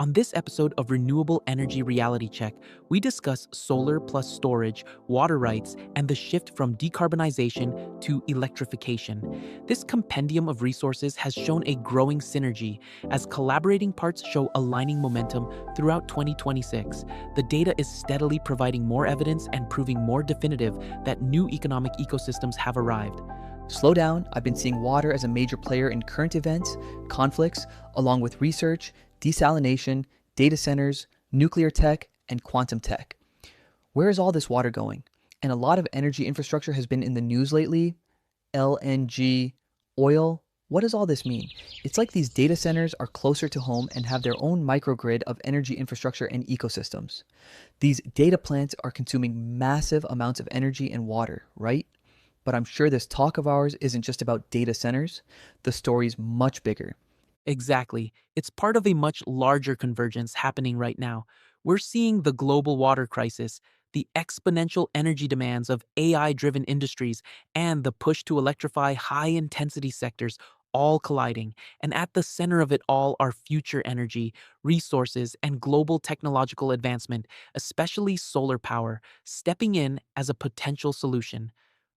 On this episode of Renewable Energy Reality Check, we discuss solar plus storage, water rights, and the shift from decarbonization to electrification. This compendium of resources has shown a growing synergy as collaborating parts show aligning momentum throughout 2026. The data is steadily providing more evidence and proving more definitive that new economic ecosystems have arrived. Slow down, I've been seeing water as a major player in current events, conflicts, along with research, desalination, data centers, nuclear tech, and quantum tech. Where is all this water going? And a lot of energy infrastructure has been in the news lately. LNG, oil. What does all this mean? It's like these data centers are closer to home and have their own microgrid of energy infrastructure and ecosystems. These data plants are consuming massive amounts of energy and water, right? But I'm sure this talk of ours isn't just about data centers. The story's much bigger. Exactly. It's part of a much larger convergence happening right now. We're seeing the global water crisis, the exponential energy demands of AI driven industries, and the push to electrify high intensity sectors all colliding. And at the center of it all are future energy, resources, and global technological advancement, especially solar power, stepping in as a potential solution.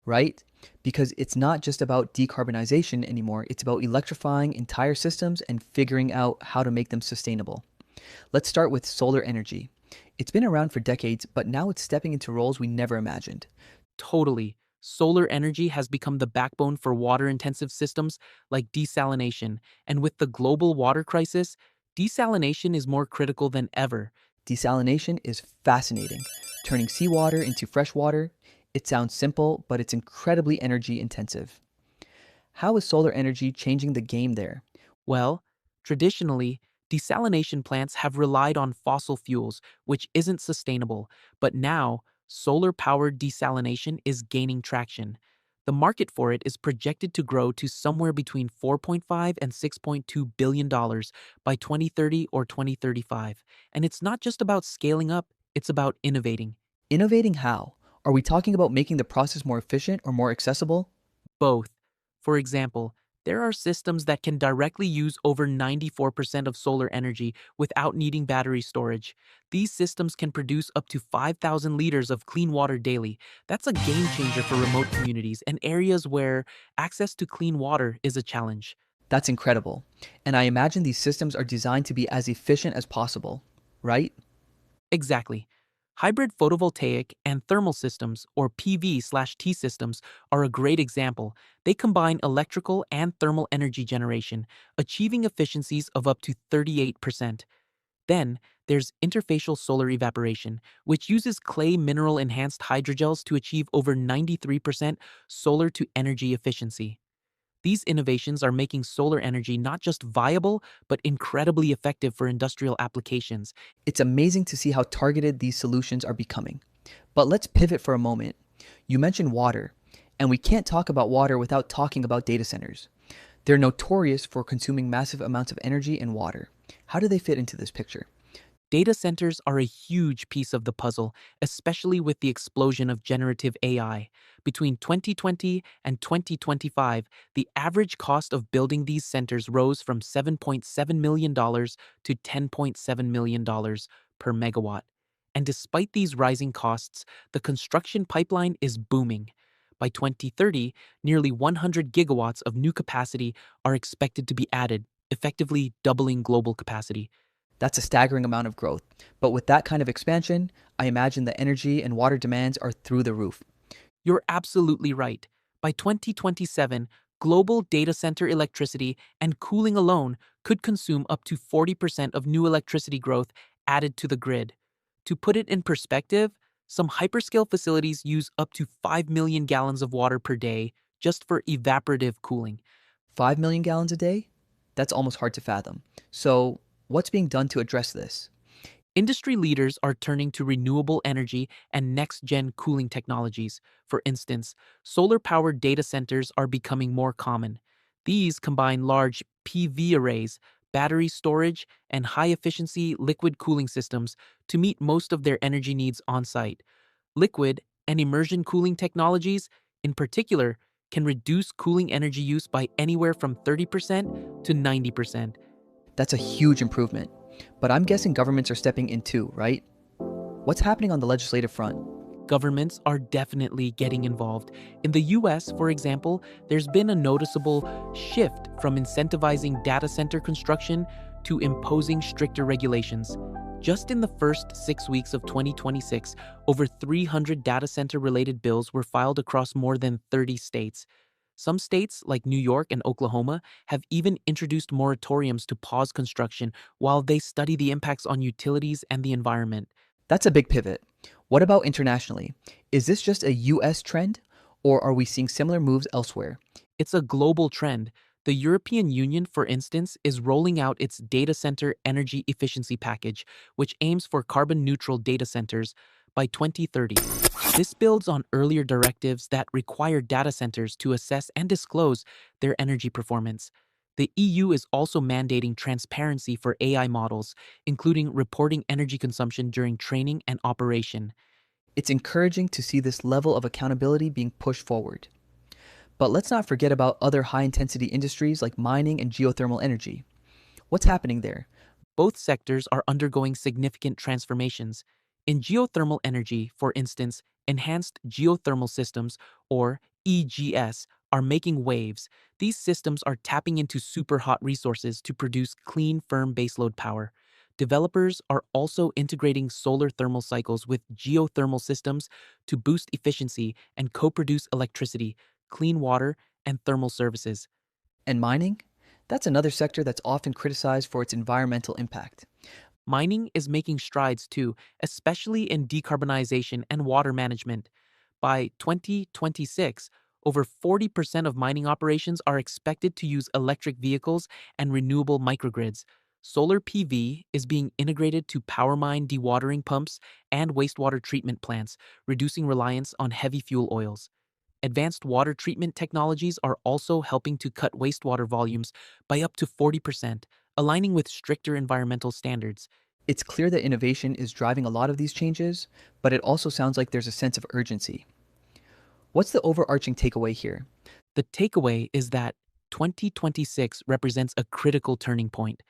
Right? Because it's not just about decarbonization anymore, it's about electrifying entire systems and figuring out how to make them sustainable. Let's start with solar energy. It's been around for decades, but now it's stepping into roles we never imagined. Totally. Solar energy has become the backbone for water intensive systems like desalination. And with the global water crisis, desalination is more critical than ever. Desalination is fascinating, turning seawater into fresh water. It sounds simple, but it's incredibly energy intensive. How is solar energy changing the game there? Well, traditionally, desalination plants have relied on fossil fuels, which isn't sustainable. But now, solar powered desalination is gaining traction. The market for it is projected to grow to somewhere between 4.5 and 6.2 billion dollars by 2030 or 2035. And it's not just about scaling up, it's about innovating. Innovating how? Are we talking about making the process more efficient or more accessible? Both. For example, there are systems that can directly use over 94% of solar energy without needing battery storage. These systems can produce up to 5,000 liters of clean water daily. That's a game changer for remote communities and areas where access to clean water is a challenge. That's incredible. And I imagine these systems are designed to be as efficient as possible, right? Exactly. Hybrid photovoltaic and thermal systems, or PV/T systems, are a great example. They combine electrical and thermal energy generation, achieving efficiencies of up to 38%. Then, there's interfacial solar evaporation, which uses clay mineral enhanced hydrogels to achieve over 93% solar to energy efficiency. These innovations are making solar energy not just viable, but incredibly effective for industrial applications. It's amazing to see how targeted these solutions are becoming. But let's pivot for a moment. You mentioned water, and we can't talk about water without talking about data centers. They're notorious for consuming massive amounts of energy and water. How do they fit into this picture? Data centers are a huge piece of the puzzle, especially with the explosion of generative AI. Between 2020 and 2025, the average cost of building these centers rose from $7.7 million to $10.7 million per megawatt. And despite these rising costs, the construction pipeline is booming. By 2030, nearly 100 gigawatts of new capacity are expected to be added, effectively doubling global capacity. That's a staggering amount of growth. But with that kind of expansion, I imagine the energy and water demands are through the roof. You're absolutely right. By 2027, global data center electricity and cooling alone could consume up to 40% of new electricity growth added to the grid. To put it in perspective, some hyperscale facilities use up to 5 million gallons of water per day just for evaporative cooling. 5 million gallons a day? That's almost hard to fathom. So, what's being done to address this? Industry leaders are turning to renewable energy and next gen cooling technologies. For instance, solar powered data centers are becoming more common. These combine large PV arrays, battery storage, and high efficiency liquid cooling systems to meet most of their energy needs on site. Liquid and immersion cooling technologies, in particular, can reduce cooling energy use by anywhere from 30% to 90%. That's a huge improvement. But I'm guessing governments are stepping in too, right? What's happening on the legislative front? Governments are definitely getting involved. In the US, for example, there's been a noticeable shift from incentivizing data center construction to imposing stricter regulations. Just in the first 6 weeks of 2026, over 300 data center related bills were filed across more than 30 states. Some states, like New York and Oklahoma, have even introduced moratoriums to pause construction while they study the impacts on utilities and the environment. That's a big pivot. What about internationally? Is this just a US trend, or are we seeing similar moves elsewhere? It's a global trend. The European Union, for instance, is rolling out its data center energy efficiency package, which aims for carbon neutral data centers by 2030. This builds on earlier directives that require data centers to assess and disclose their energy performance. The EU is also mandating transparency for AI models, including reporting energy consumption during training and operation. It's encouraging to see this level of accountability being pushed forward. But let's not forget about other high intensity industries like mining and geothermal energy. What's happening there? Both sectors are undergoing significant transformations. In geothermal energy, for instance, enhanced geothermal systems, or EGS, are making waves. These systems are tapping into superhot resources to produce clean, firm baseload power. Developers are also integrating solar thermal cycles with geothermal systems to boost efficiency and co-produce electricity, clean water, and thermal services. And mining? That's another sector that's often criticized for its environmental impact. Mining is making strides too, especially in decarbonization and water management. By 2026, over 40% of mining operations are expected to use electric vehicles and renewable microgrids. Solar PV is being integrated to power mine dewatering pumps and wastewater treatment plants, reducing reliance on heavy fuel oils. Advanced water treatment technologies are also helping to cut wastewater volumes by up to 40%, aligning with stricter environmental standards. It's clear that innovation is driving a lot of these changes, but it also sounds like there's a sense of urgency. What's the overarching takeaway here? The takeaway is that 2026 represents a critical turning point.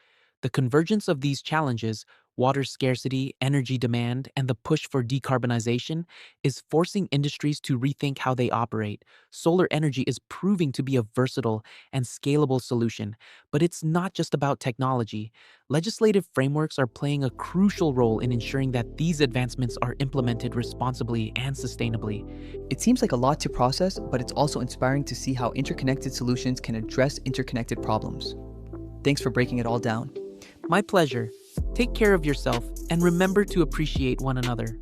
The convergence of these challenges, water scarcity, energy demand, and the push for decarbonization, is forcing industries to rethink how they operate. Solar energy is proving to be a versatile and scalable solution, but it's not just about technology. Legislative frameworks are playing a crucial role in ensuring that these advancements are implemented responsibly and sustainably. It seems like a lot to process, but it's also inspiring to see how interconnected solutions can address interconnected problems. Thanks for breaking it all down. My pleasure. Take care of yourself and remember to appreciate one another.